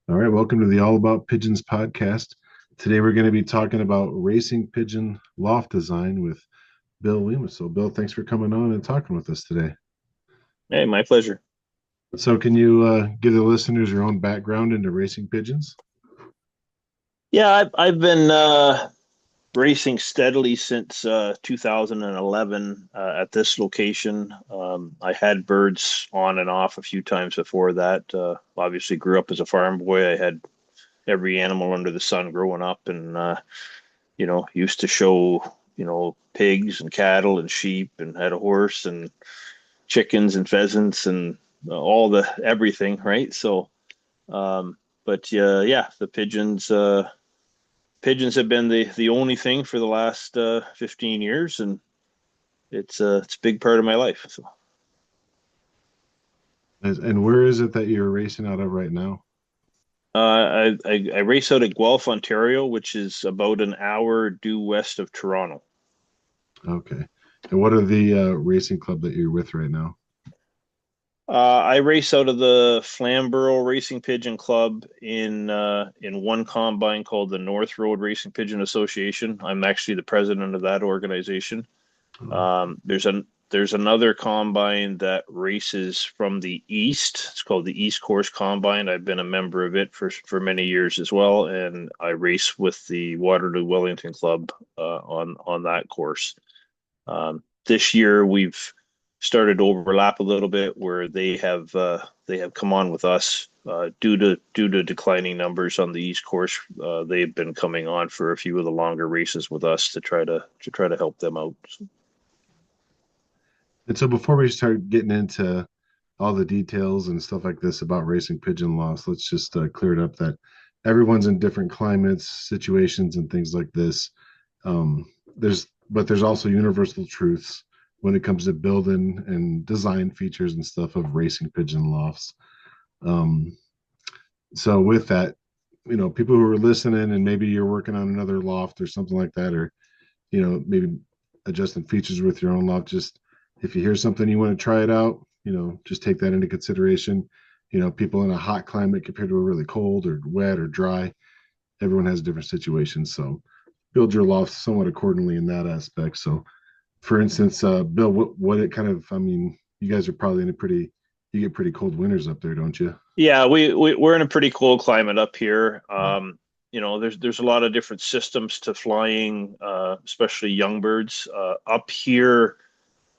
All right, welcome to the All About Pigeons podcast. Today we're going to be talking about racing pigeon loft design with Bill Weima. So, Bill, thanks for coming on and talking with us today. Hey, my pleasure. So, can you give the listeners your own background into racing pigeons? Yeah, I've been racing steadily since 2011 at this location. I had birds on and off a few times before that. Obviously, grew up as a farm boy. I had every animal under the sun growing up, and used to show pigs and cattle and sheep, and had a horse and chickens and pheasants and all the everything, right? So, but yeah, the pigeons. Pigeons have been the only thing for the last 15 years, and it's a big part of my life. So And where is it that you're racing out of right now? I race out at Guelph, Ontario, which is about an hour due west of Toronto. Okay. And what are the racing club that you're with right now? I race out of the Flamborough Racing Pigeon Club in one combine called the North Road Racing Pigeon Association. I'm actually the president of that organization. Oh, There's another combine that races from the east. It's called the East Course Combine. I've been a member of it for many years as well, and I race with the Waterloo Wellington Club on that course. This year we've started to overlap a little bit where they have come on with us due to declining numbers on the East Course. They've been coming on for a few of the longer races with us to try to help them out. and so before we start getting into all the details and stuff like this about racing pigeon loss, let's just clear it up that everyone's in different climates, situations, and things like this. Um, there's also universal truths when it comes to building and design features and stuff of racing pigeon lofts. Um, so with that, people who are listening and maybe you're working on another loft or something like that, or maybe adjusting features with your own loft, just if you hear something you want to try it out, just take that into consideration. People in a hot climate compared to a really cold or wet or dry, everyone has different situations. So build your loft somewhat accordingly in that aspect. So for instance, Bill, what it kind of, I mean, you guys are probably in a pretty, you get pretty cold winters up there, don't you? Yeah, we're in a pretty cold climate up here. There's a lot of different systems to flying, especially young birds. Up here,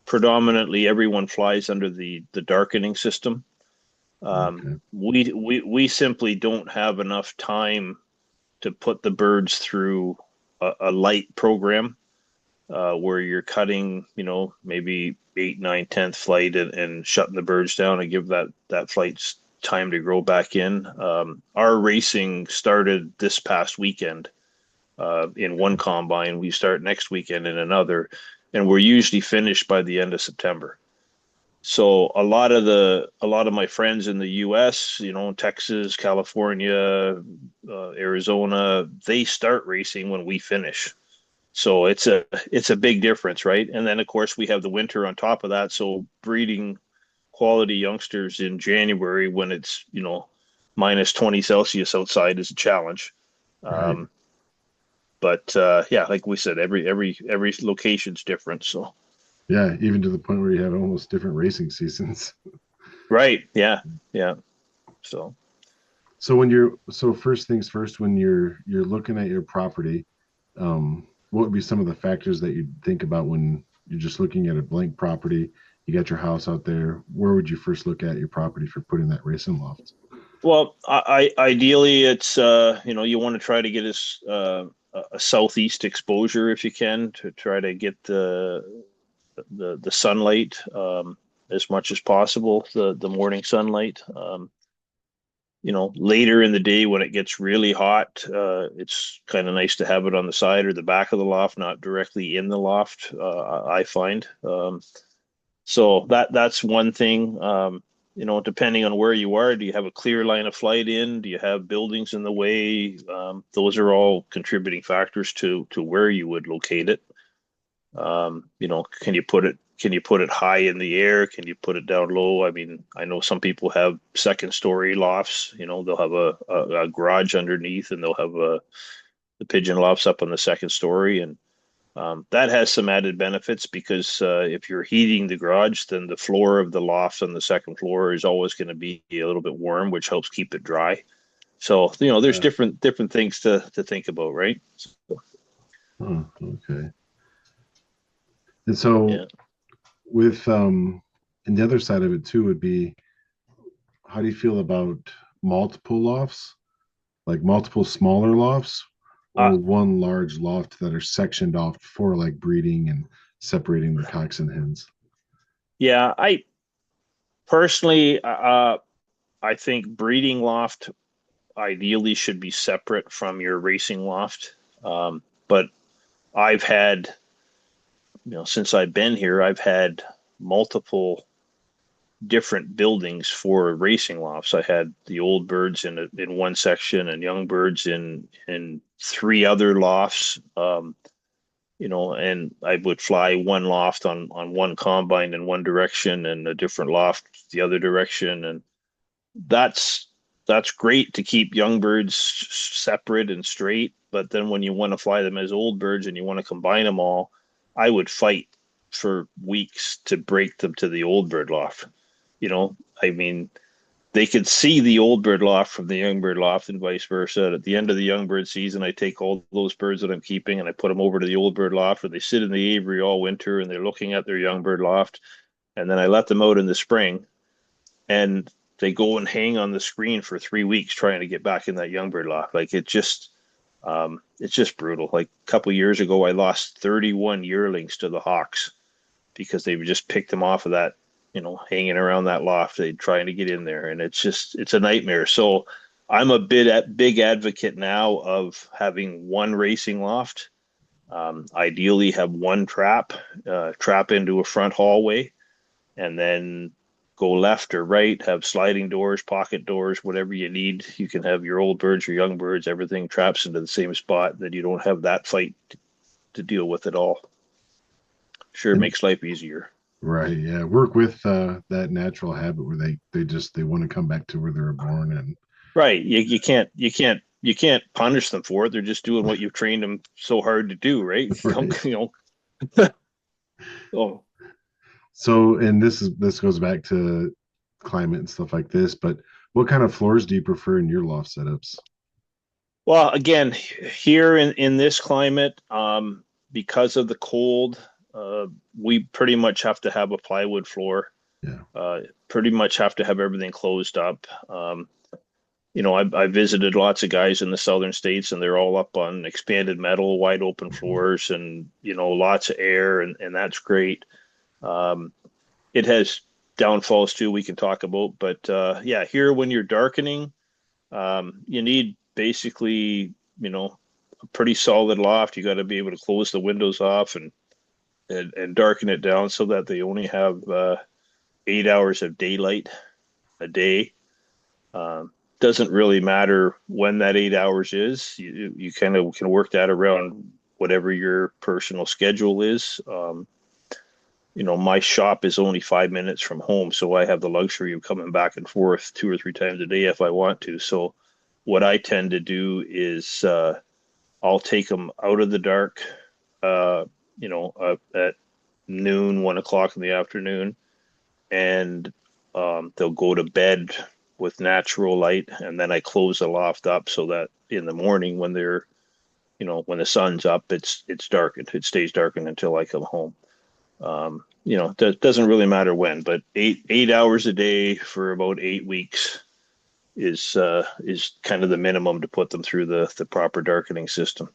predominantly everyone flies under the darkening system. Okay. We simply don't have enough time to put the birds through a light program where you're cutting, maybe eight, nine, 10th flight and shutting the birds down and give that flight time to grow back in. Our racing started this past weekend in one combine. We start next weekend in another, and we're usually finished by the end of September. So a lot of my friends in the U.S., Texas, California, Arizona, they start racing when we finish. So it's a big difference, right? And then of course we have the winter on top of that. So breeding quality youngsters in January when it's minus 20 Celsius outside is a challenge. Right. Um, but yeah, like we said, every location's different. So Yeah. Even to the point where you have almost different racing seasons. right, yeah, yeah. So So first things first, when you're looking at your property, what would be some of the factors that you think about when you're just looking at a blank property? You got your house out there. Where would you first look at your property for putting that racing loft? well, ideally it's you want to try to get a southeast exposure if you can to try to get the sunlight as much as possible, the morning sunlight. Later in the day when it gets really hot, it's kind of nice to have it on the side or the back of the loft, not directly in the loft. I find so that's one thing. Depending on where you are, do you have a clear line of flight in? Do you have buildings in the way? Those are all contributing factors to where you would locate it. Can can you put it high in the air? Can you put it down low? I mean, I know some people have second story lofts. You know, they'll have a garage underneath, and they'll have the pigeon lofts up on the second story, and that has some added benefits because if you're heating the garage, then the floor of the loft on the second floor is always going to be a little bit warm, which helps keep it dry. So, you know, there's Yeah. different things to think about, right? So, Oh, okay. And so yeah. with and the other side of it too would be, how do you feel about multiple lofts, like multiple smaller lofts, Uh, or one large loft that are sectioned off for like breeding and separating the cocks and hens? yeah, I personally, I think breeding loft ideally should be separate from your racing loft. But I've had, you know, since I've been here, I've had multiple different buildings for racing lofts. I had the old birds in one section and young birds in three other lofts. You know, and I would fly one loft on one combine in one direction and a different loft the other direction, and that's that's great to keep young birds separate and straight. But then when you want to fly them as old birds and you want to combine them all, I would fight for weeks to break them to the old bird loft. You know, I mean, they could see the old bird loft from the young bird loft and vice versa. At the end of the young bird season, I take all those birds that I'm keeping and I put them over to the old bird loft where they sit in the aviary all winter and they're looking at their young bird loft. And then I let them out in the spring and they go and hang on the screen for 3 weeks trying to get back in that young bird loft. Like it's just brutal. Like a couple of years ago, I lost 31 yearlings to the hawks because they just picked them off of that, you know, hanging around that loft. They trying to get in there, and it's a nightmare. So I'm a big advocate now of having one racing loft. Ideally, have one trap into a front hallway, and then go left or right. Have sliding doors, pocket doors, whatever you need. You can have your old birds, your young birds, everything traps into the same spot. That you don't have that fight to deal with at all. Sure, it And makes life easier. right, yeah, work with that natural habit where they want to come back to where they were born. And Right. You can't punish them for it. They're just doing what you've trained them so hard to do, right? right. You know. Oh, So, and this goes back to climate and stuff like this, but what kind of floors do you prefer in your loft setups? well, again, here in this climate, because of the cold, we pretty much have to have a plywood floor. Yeah. Pretty much have to have everything closed up. You know, I visited lots of guys in the southern states, and they're all up on expanded metal, wide open Mhm. floors, and you know, lots of air, and that's great. Um, it has downfalls too we can talk about, but yeah, here when you're darkening, you need basically, you know, a pretty solid loft. You got to be able to close the windows off and darken it down so that they only have 8 hours of daylight a day. Doesn't really matter when that 8 hours is. You kind of can work that around whatever your personal schedule is. You know, my shop is only 5 minutes from home, so I have the luxury of coming back and forth 2 or 3 times a day if I want to. So, what I tend to do is I'll take them out of the dark, uh, you know, at noon, 1 o'clock in the afternoon, and they'll go to bed with natural light, and then I close the loft up so that in the morning when they're, you know, when the sun's up, it's darkened. It stays darkened until I come home. You know, that doesn't really matter when, but eight hours a day for about 8 weeks is kind of the minimum to put them through the proper darkening system.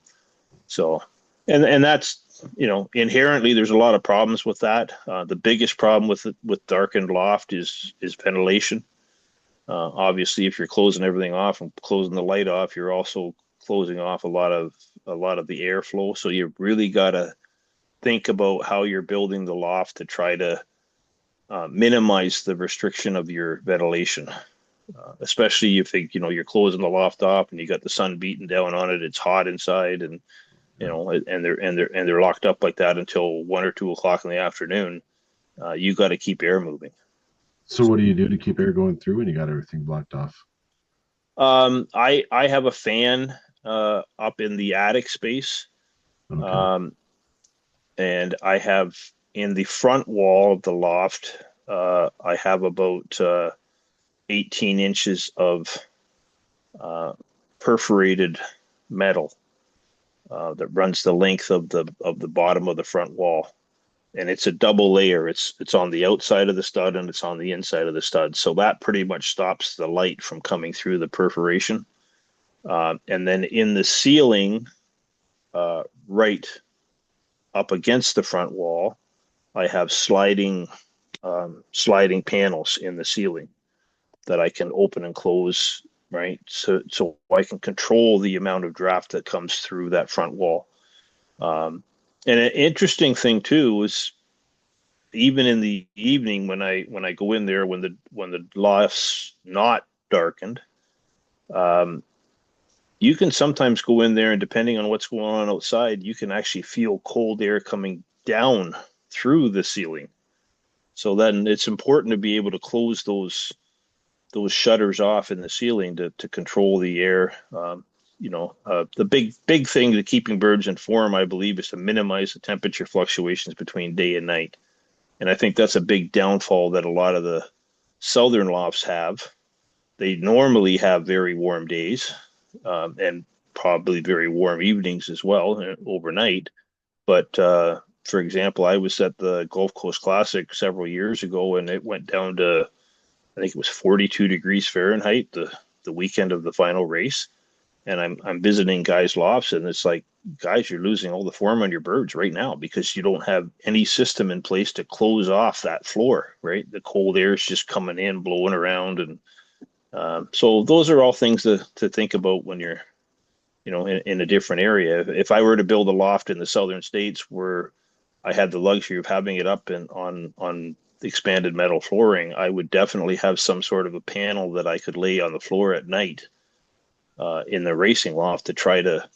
So, and that's, you know, inherently there's a lot of problems with that. The biggest problem with darkened loft is ventilation. Obviously, if you're closing everything off and closing the light off, you're also closing off a lot of the airflow. So you really got to think about how you're building the loft to try to minimize the restriction of your ventilation. Especially if you know you're closing the loft off and you got the sun beating down on it, it's hot inside, and you Yeah. know, and they're locked up like that until 1 or 2 o'clock in the afternoon. You got to keep air moving. So what do you do to keep air going through when you got everything blocked off? I have a fan up in the attic space, Okay. um, and I have in the front wall of the loft. I have about 18 inches of uh, perforated metal that runs the length of the bottom of the front wall, and it's a double layer. It's on the outside of the stud and it's on the inside of the stud, so that pretty much stops the light from coming through the perforation. And then in the ceiling, right up against the front wall, I have sliding panels in the ceiling that I can open and close. Right, so I can control the amount of draft that comes through that front wall. Um, and an interesting thing too is even in the evening when I go in there when the loft's not darkened, um, you can sometimes go in there and depending on what's going on outside, you can actually feel cold air coming down through the ceiling. So then it's important to be able to close those shutters off in the ceiling to control the air. The big thing to keeping birds informed, I believe, is to minimize the temperature fluctuations between day and night. And I think that's a big downfall that a lot of the southern lofts have. They normally have very warm days, and probably very warm evenings as well overnight. But for example, I was at the Gulf Coast Classic several years ago, and it went down to I think it was 42 degrees Fahrenheit the weekend of the final race. And I'm visiting guys' lofts, and it's like, guys, you're losing all the form on your birds right now because you don't have any system in place to close off that floor. Right, the cold air is just coming in, blowing around, and so those are all things to think about when you're in a different area. If I were to build a loft in the southern states where I had the luxury of having it up and on expanded metal flooring, I would definitely have some sort of a panel that I could lay on the floor at night in the racing loft to try to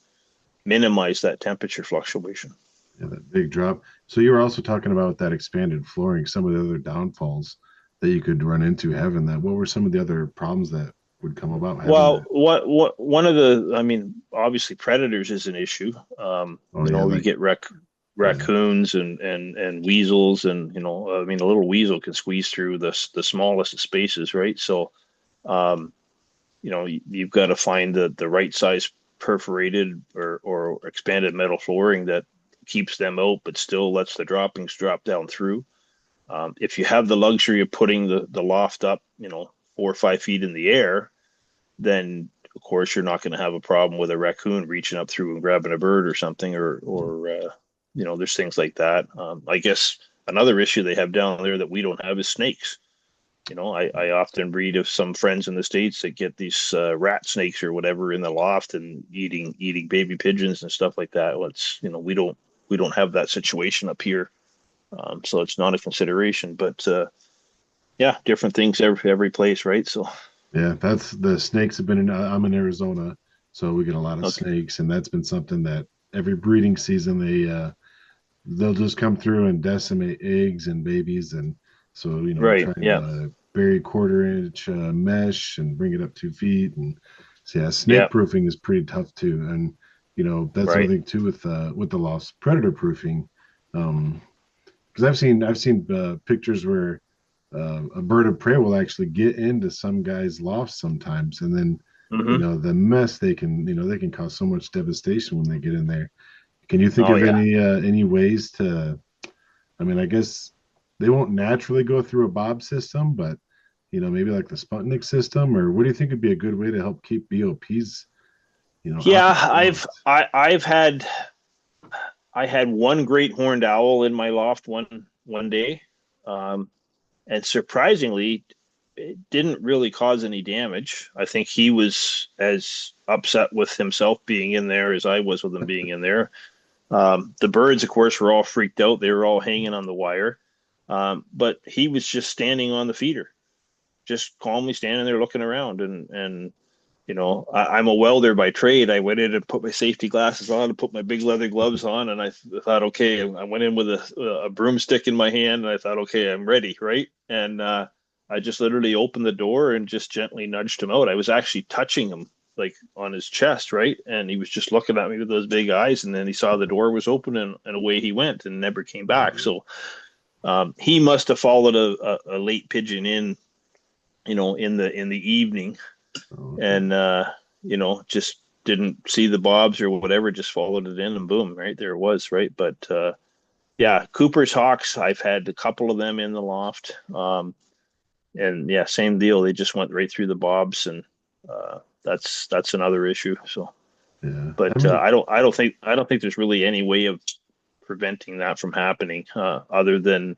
minimize that temperature fluctuation. Yeah, that big drop. So you were also talking about that expanded flooring, some of the other downfalls that you could run into having that. What were some of the other problems that would come about having Well, that? what one of the, I mean, obviously predators is an issue. Oh yeah, You like get yeah, raccoons and weasels, and I mean, a little weasel can squeeze through the smallest of spaces, right? So, um, you've got to find the right size perforated or expanded metal flooring that keeps them out, but still lets the droppings drop down through. If you have the luxury of putting the loft up, 4 or 5 feet in the air, then of course you're not going to have a problem with a raccoon reaching up through and grabbing a bird or something, or there's things like that. I guess another issue they have down there that we don't have is snakes. I often read of some friends in the States that get these rat snakes or whatever in the loft and eating baby pigeons and stuff like that. Well, we don't have that situation up here, so it's not a consideration. But yeah, different things every place, right? So yeah. That's the snakes have been in. I'm in Arizona, so we get a lot of okay, snakes, and that's been something that every breeding season they'll just come through and decimate eggs and babies, and so we're right, trying yeah, to bury quarter-inch mesh and bring it up 2 feet, and so yeah, yeah, snake proofing is pretty tough too, and that's right, another thing too with the lost predator proofing, because I've seen pictures where a bird of prey will actually get into some guy's loft sometimes, and then hmm, the mess they can cause so much devastation when they get in there. Can you think oh of yeah. any ways to? I mean, I guess they won't naturally go through a Bob system, but maybe like the Sputnik system, or what do you think would be a good way to help keep BOPs, off Yeah, your loft? I had one great horned owl in my loft one day, um, and surprisingly, it didn't really cause any damage. I think he was as upset with himself being in there as I was with him being in there. The birds, of course, were all freaked out. They were all hanging on the wire, but he was just standing on the feeder, just calmly standing there looking around, and I'm a welder by trade. I went in and put my safety glasses on and put my big leather gloves on, and I thought, okay, I went in with a broomstick in my hand, and I thought, okay, I'm ready, right? And I just literally opened the door and just gently nudged him out. I was actually touching him like on his chest, right? And he was just looking at me with those big eyes, and then he saw the door was open, and away he went and never came back. So he must have followed a late pigeon in, in the evening, Okay. and just didn't see the bobs or whatever, just followed it in, and boom, right there it was, right? But yeah, Cooper's hawks, I've had a couple of them in the loft, and yeah, same deal. They just went right through the bobs, and that's another issue. So, Yeah. I but mean, I don't think there's really any way of preventing that from happening, other than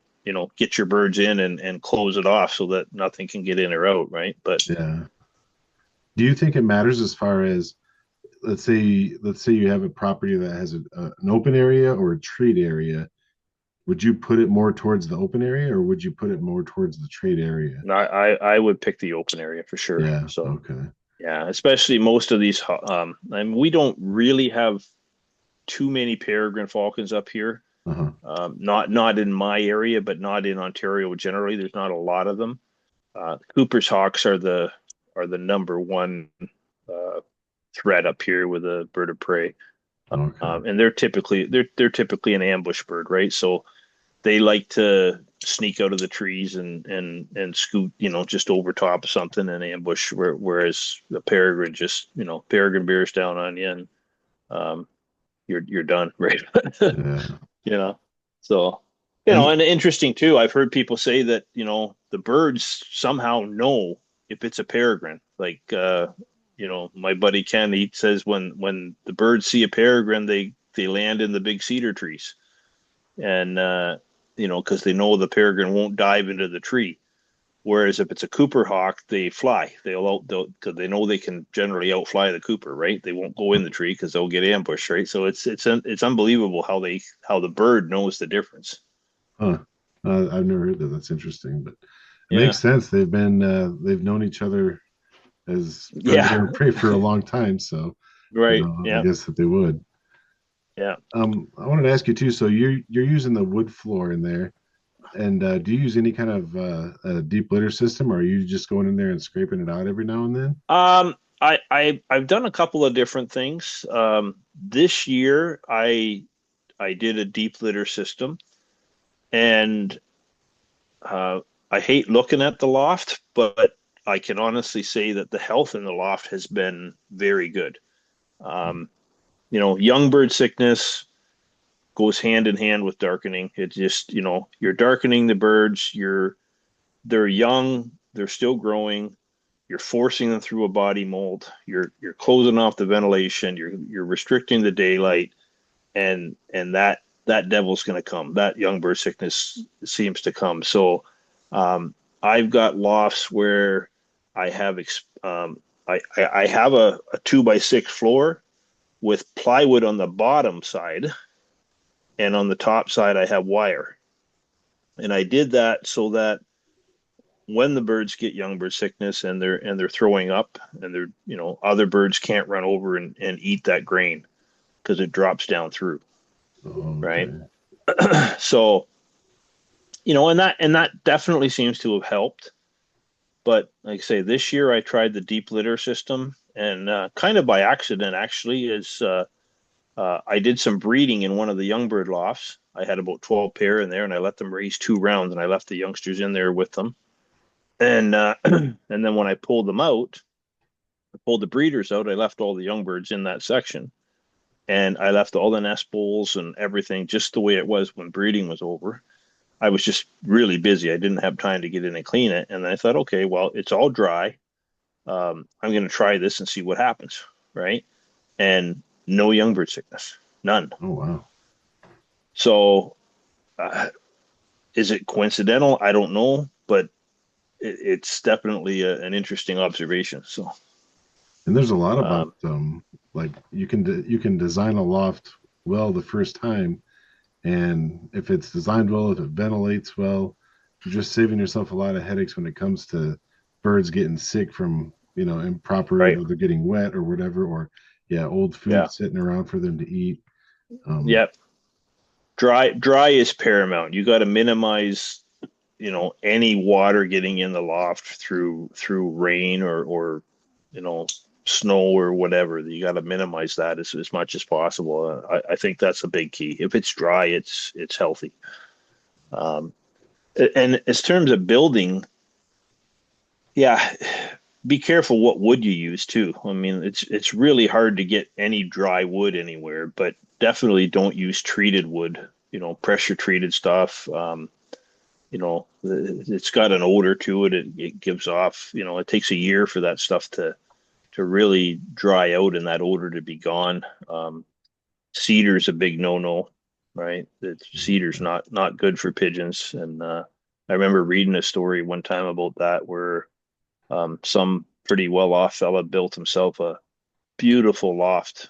get your birds in and close it off so that nothing can get in or out, right? But yeah. Do you think it matters as far as let's say you have a property that has an open area or a trade area? Would you put it more towards the open area or would you put it more towards the trade area? I would pick the open area for sure. Yeah. So Okay. yeah, especially most of these. I mean, we don't really have too many peregrine falcons up here. Uh-huh. Not in my area, but not in Ontario generally. There's not a lot of them. Cooper's hawks are the number one uh, threat up here with a bird of prey, Okay. and they're typically an ambush bird, right? So they like to sneak out of the trees and scoot, just over top of something and ambush. Whereas the peregrine just, peregrine bears down on you, and um, you're done, right? Yeah. you know, so And and interesting too. I've heard people say that the birds somehow know if it's a peregrine. Like my buddy Ken, he says when the birds see a peregrine, they land in the big cedar trees, and because they know the peregrine won't dive into the tree. Whereas if it's a Cooper hawk, they fly. They'll because they know they can generally outfly the Cooper, right? They won't go in the tree because they'll get ambushed, right? So it's unbelievable how the bird knows the difference. huh, I've never heard that. That's interesting, but it makes Yeah, sense. They've known each other as predator yeah, and prey for a long time, so right, I yeah, guess that they would. yeah. I wanted to ask you too. So you're using the wood floor in there, and do you use any kind of a deep litter system, or are you just going in there and scraping it out every now and then? I've done a couple of different things. This year, I did a deep litter system, and I hate looking at the loft, but I can honestly say that the health in the loft has been very good. Um, young bird sickness goes hand in hand with darkening. It just, you're darkening the birds, they're young, they're still growing, you're forcing them through a body mold, you're closing off the ventilation, you're restricting the daylight, and that devil's going to come. That young bird sickness seems to come. So I've got lofts where I have I have a 2x6 floor with plywood on the bottom side, and on the top side I have wire. And I did that so that when the birds get young bird sickness and they're throwing up, and they're other birds can't run over and eat that grain because it drops down through, Oh, right? okay. So and that definitely seems to have helped. But like I say, this year I tried the deep litter system, and kind of by accident, actually, is I did some breeding in one of the young bird lofts. I had about 12 pair in there, and I let them raise 2 rounds, and I left the youngsters in there with them. And and then when I pulled them out, I pulled the breeders out. I left all the young birds in that section, and I left all the nest bowls and everything just the way it was when breeding was over. I was just really busy. I didn't have time to get in and clean it. And I thought, okay, well, it's all dry. I'm going to try this and see what happens. Right. And no young bird sickness, none. Oh, wow. So uh, is it coincidental? I don't know, but it's definitely an interesting observation. So, And there's a lot about um, like you can design a loft well the first time, and if it's designed well, if it ventilates well, you're just saving yourself a lot of headaches when it comes to birds getting sick from improper, Right. they're getting wet or whatever, or yeah, old food Yeah. sitting around for them to eat. um Yep. Dry is paramount. You got to minimize, any water getting in the loft through rain or you know snow or whatever. You got to minimize that as much as possible. I think that's a big key. If it's dry, it's healthy. Um, and as terms of building, yeah, be careful what wood you use too. I mean, it's really hard to get any dry wood anywhere, but definitely don't use treated wood. Pressure treated stuff. It's got an odor to it. It gives off. It takes a year for that stuff to really dry out and that odor to be gone. Cedar's a big no-no, right? Cedar's not good for pigeons. And I remember reading a story one time about that where some pretty well-off fella built himself a beautiful loft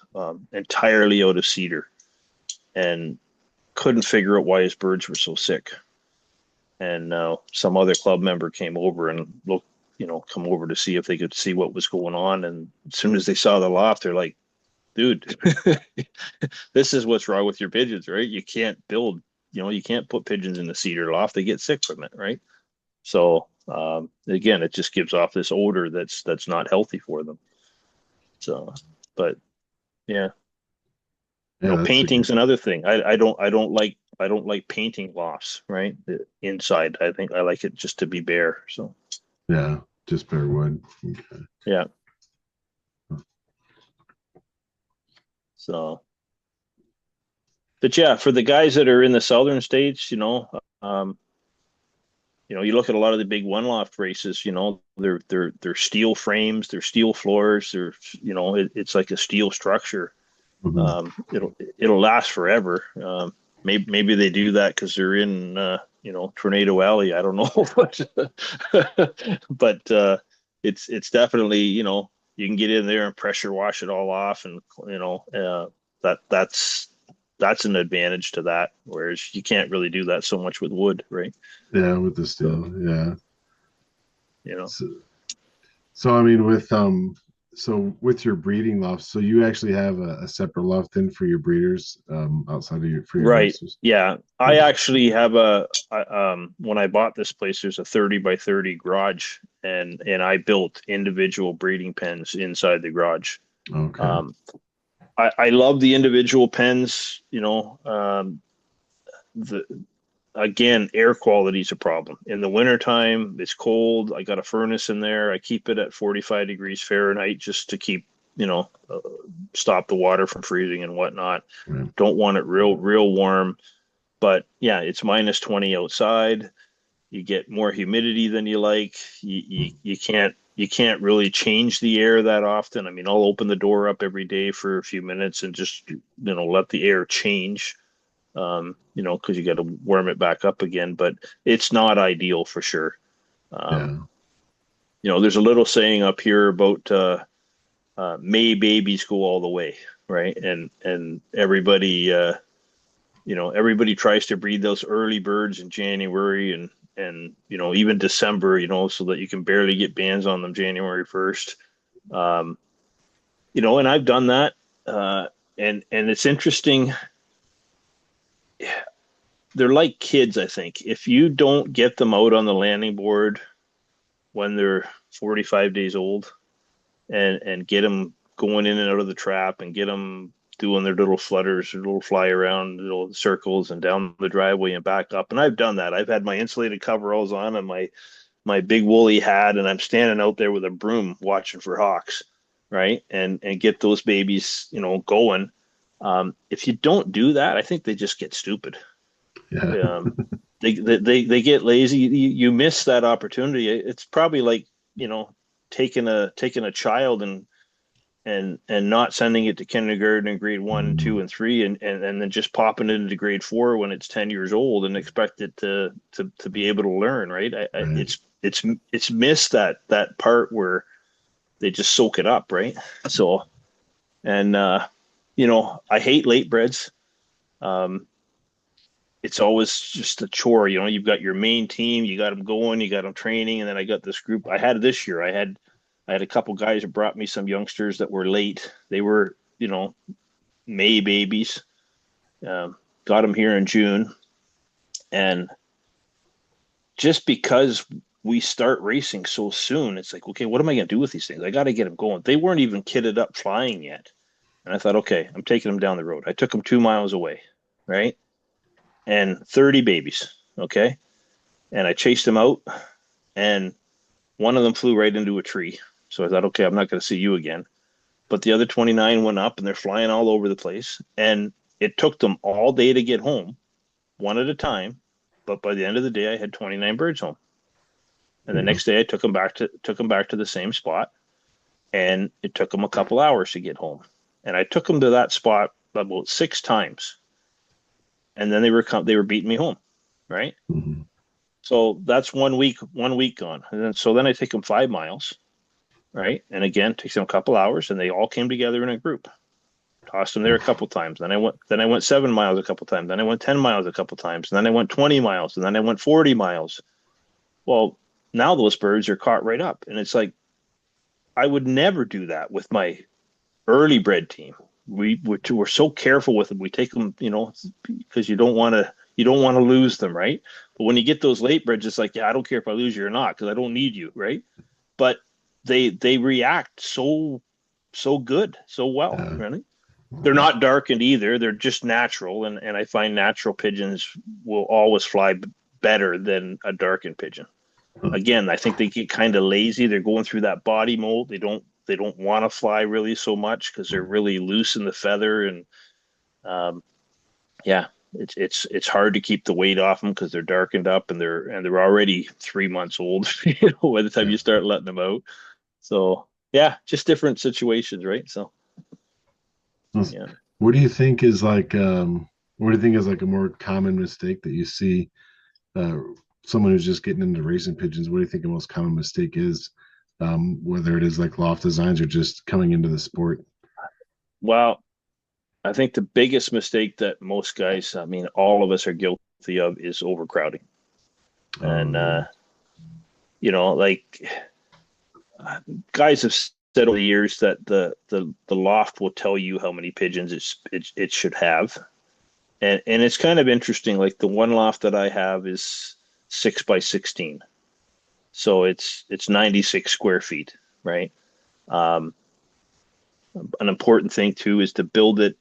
entirely out of cedar and couldn't figure out why his birds were so sick. And some other club member came over and looked, come over to see if they could see what was going on. And as soon as they saw the loft, they're like, dude, this is what's wrong with your pigeons, right? You can't build, you can't put pigeons in the cedar loft. They get sick from it, right? So again, it just gives off this odor that's not healthy for them. So, but yeah, yeah, that's a good. painting's another thing. I don't like painting lofts, right? Inside, I think I like it just to be bare. So Yeah, just bare wood. Okay. yeah, so but yeah, for the guys that are in the southern states, um, you look at a lot of the big one loft races, they're steel frames, they're steel floors, it's like a steel structure. Mhm. It'll last forever. Maybe they do that because they're in Tornado Alley. I don't know, but it's definitely you can get in there and pressure wash it all off, and that's an advantage to that. Whereas you can't really do that so much with wood, right? Yeah, with the So steel. Yeah. you know, So, so I mean, with your breeding loft, so you actually have a separate loft then for your breeders, outside of your right? racers. Yeah, I Okay. actually have when I bought this place, there's a 30 by 30 garage, and I built individual breeding pens inside the garage. Okay. Um, I love the individual pens. The Again, air quality is a problem. In the wintertime, it's cold. I got a furnace in there. I keep it at 45 degrees Fahrenheit just to keep, stop the water from freezing and whatnot. Right. Don't want it real warm. But yeah, it's minus 20 outside. You get more humidity than you like. You can't really change the air that often. I mean, I'll open the door up every day for a few minutes and just let the air change. Because you got to warm it back up again. But it's not ideal for sure. Um, Yeah. there's a little saying up here about May babies go all the way, right? And everybody tries to breed those early birds in January and even December, so that you can barely get bands on them January 1st. Um, and I've done that. And it's interesting. They're like kids, I think. If you don't get them out on the landing board when they're 45 days old and get them going in and out of the trap and get them doing their little flutters, their little fly around little circles and down the driveway and back up. And I've done that. I've had my insulated coveralls on and my big woolly hat, and I'm standing out there with a broom watching for hawks, right? And get those babies, going. If you don't do that, I think they just get stupid. Yeah. Um, they get lazy. You miss that opportunity. It's probably like taking a child and not sending it to kindergarten and grade one, two, Mm, and three, and then just popping it into grade four when it's 10 years old and expect it to be able to learn, right? right. It's missed that part where they just soak it up, right? So and I hate late breds. Um, it's always just a chore. You've got your main team, you got them going, you got them training, and then I got this group. I had this year. I had I had a couple guys that brought me some youngsters that were late. They were, May babies. Got them here in June, and just because we start racing so soon, it's like, okay, what am I going to do with these things? I got to get them going. They weren't even kitted up flying yet. And I thought, okay, I'm taking them down the road. I took them 2 miles away, right? And 30 babies, okay? And I chased them out, and one of them flew right into a tree. So I thought, okay, I'm not going to see you again. But the other 29 went up, and they're flying all over the place. And it took them all day to get home, one at a time. But by the end of the day, I had 29 birds home. And the Yeah. next day, I took them back to the same spot, and it took them a couple hours to get home. And I took them to that spot about 6 times, and then they were beating me home, right? Mhm. So that's 1 week gone, and then I take them 5 miles, right? And again, it takes them a couple hours, and they all came together in a group. Tossed them there a couple times. Then I went 7 miles a couple times. Then I went 10 miles a couple times. And then I went 20 miles. And then I went 40 miles. Well, now those birds are caught right up, and it's like I would never do that with my early bred team. We're so careful with them. We take them, because you don't want to lose them, right? But when you get those late breds, it's like, yeah, I don't care if I lose you or not because I don't need you, right? But they react so good, so well, Yeah. really. They're not darkened either. They're just natural, and I find natural pigeons will always fly better than a darkened pigeon. Huh. Again, I think they get kind of lazy. They're going through that body mold. They don't want to fly really so much because they're really loose in the feather, and um, yeah, it's hard to keep the weight off them because they're darkened up, and they're already 3 months old, by the time Yeah. you start letting them out. So yeah, just different situations, right? So yeah. What do you think is like what do you think is like a more common mistake that you see uh someone who's just getting into racing pigeons? What do you think the most common mistake is? Whether it is like loft designs or just coming into the sport. Well, I think the biggest mistake that most guys, I mean, all of us are guilty of is overcrowding. Oh And, yeah. like guys have said over the years that the loft will tell you how many pigeons it should have. And it's kind of interesting. Like the one loft that I have is 6 by 16. So it's 96 square feet, right? Um, an important thing too is to build it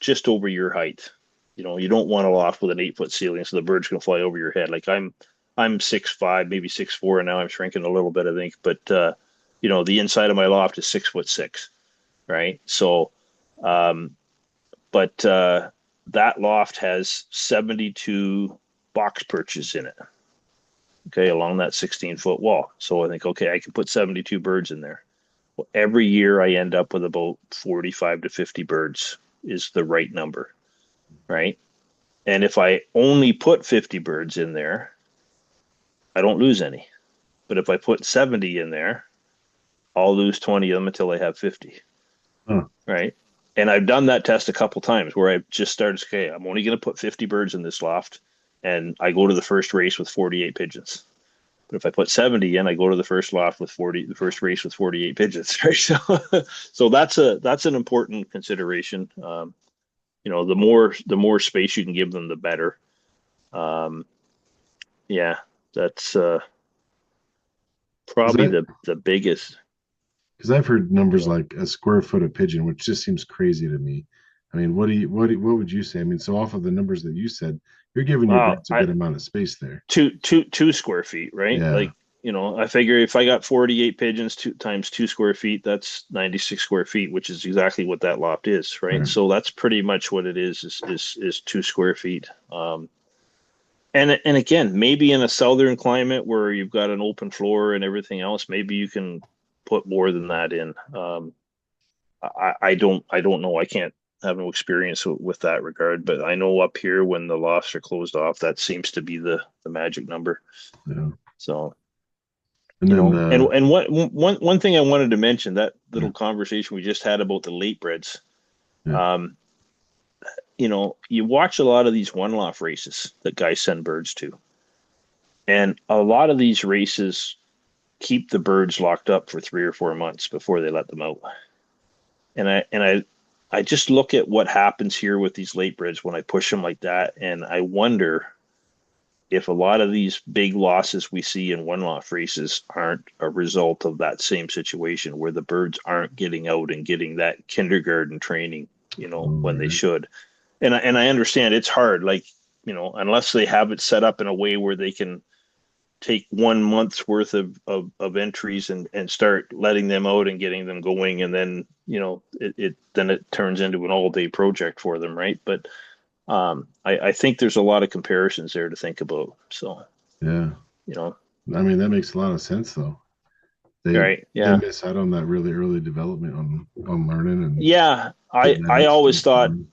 just over your height. You don't want a loft with an 8 foot ceiling so the birds can fly over your head. Like I'm 6'5", maybe 6'4", and now I'm shrinking a little bit, I think. But the inside of my loft is 6'6", right? So, um, but that loft has 72 box perches in it. Okay, along that 16-foot wall. So I think, okay, I can put 72 birds in there. Well, every year I end up with about 45 to 50 birds is the right number, right? And if I only put 50 birds in there, I don't lose any. But if I put 70 in there, I'll lose 20 of them until I have 50, Huh. right? And I've done that test a couple times where I've just started, okay, I'm only going to put 50 birds in this loft, and I go to the first race with 48 pigeons. But if I put 70 in, I go to the first loft with 40, the first race with 48 pigeons, right? So that's an important consideration. The more space you can give them, the better. Um, yeah, that's Because probably I the biggest. because I've heard numbers Yeah. like a square foot of pigeon, which just seems crazy to me. I mean, what would you say? I mean, so off of the numbers that you said, you're giving your Wow, birds a good amount of space there. two square feet, right? Yeah. Like, I figure if I got 48 pigeons two times 2 square feet, that's 96 square feet, which is exactly what that loft is, right? Right. So that's pretty much what it is 2 square feet. And again, maybe in a southern climate where you've got an open floor and everything else, maybe you can put more than that in. I don't know. I can't have no experience with that regard, but I know up here when the lofts are closed off, that seems to be the magic number. Yeah. So, And then and one thing I wanted to mention, that yeah, little conversation we just had about the late breds. yeah. Um, you watch a lot of these one loft races that guys send birds to, and a lot of these races keep the birds locked up for 3 or 4 months before they let them out. And I just look at what happens here with these late breds when I push them like that, and I wonder if a lot of these big losses we see in one lot races aren't a result of that same situation where the birds aren't getting out and getting that kindergarten training, All when they right. should. And I understand it's hard, like, unless they have it set up in a way where they can take 1 month's worth of entries and start letting them out and getting them going, and then it turns into an all day project for them, right? But I think there's a lot of comparisons there to think about. So, Yeah. you know, I mean, that makes a lot of sense though. They right? they Yeah, miss out on that really early development on learning and yeah. I getting that I always instinct thought going.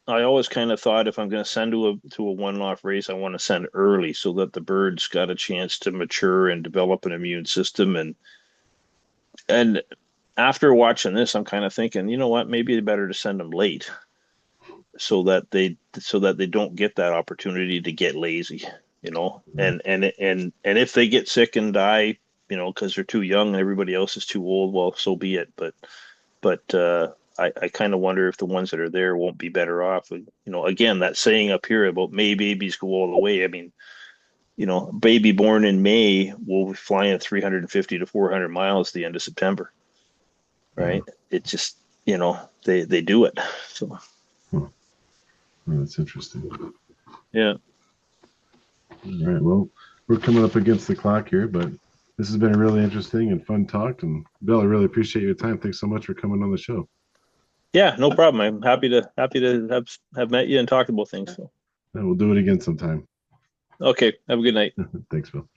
I always kind of thought if I'm going to send to a one off race, I want to send early so that the birds got a chance to mature and develop an immune system. And after watching this, I'm kind of thinking, you know what, maybe it's better to send them late so that they don't get that opportunity to get lazy, Yeah. and if they get sick and die, because they're too young and everybody else is too old, well, so be it. But I kind of wonder if the ones that are there won't be better off. Again, that saying up here about May babies go all the way. I mean, baby born in May will be flying 350 to 400 miles at the end of September, Yeah. right? It just, they do it. So, Huh. Oh, that's interesting. yeah. All right. Well, we're coming up against the clock here, but this has been a really interesting and fun talk. And Bill, I really appreciate your time. Thanks so much for coming on the show. Yeah, no problem. I'm happy to have met you and talked about things. So, And we'll do it again sometime. okay, have a good night. Thanks, Bill.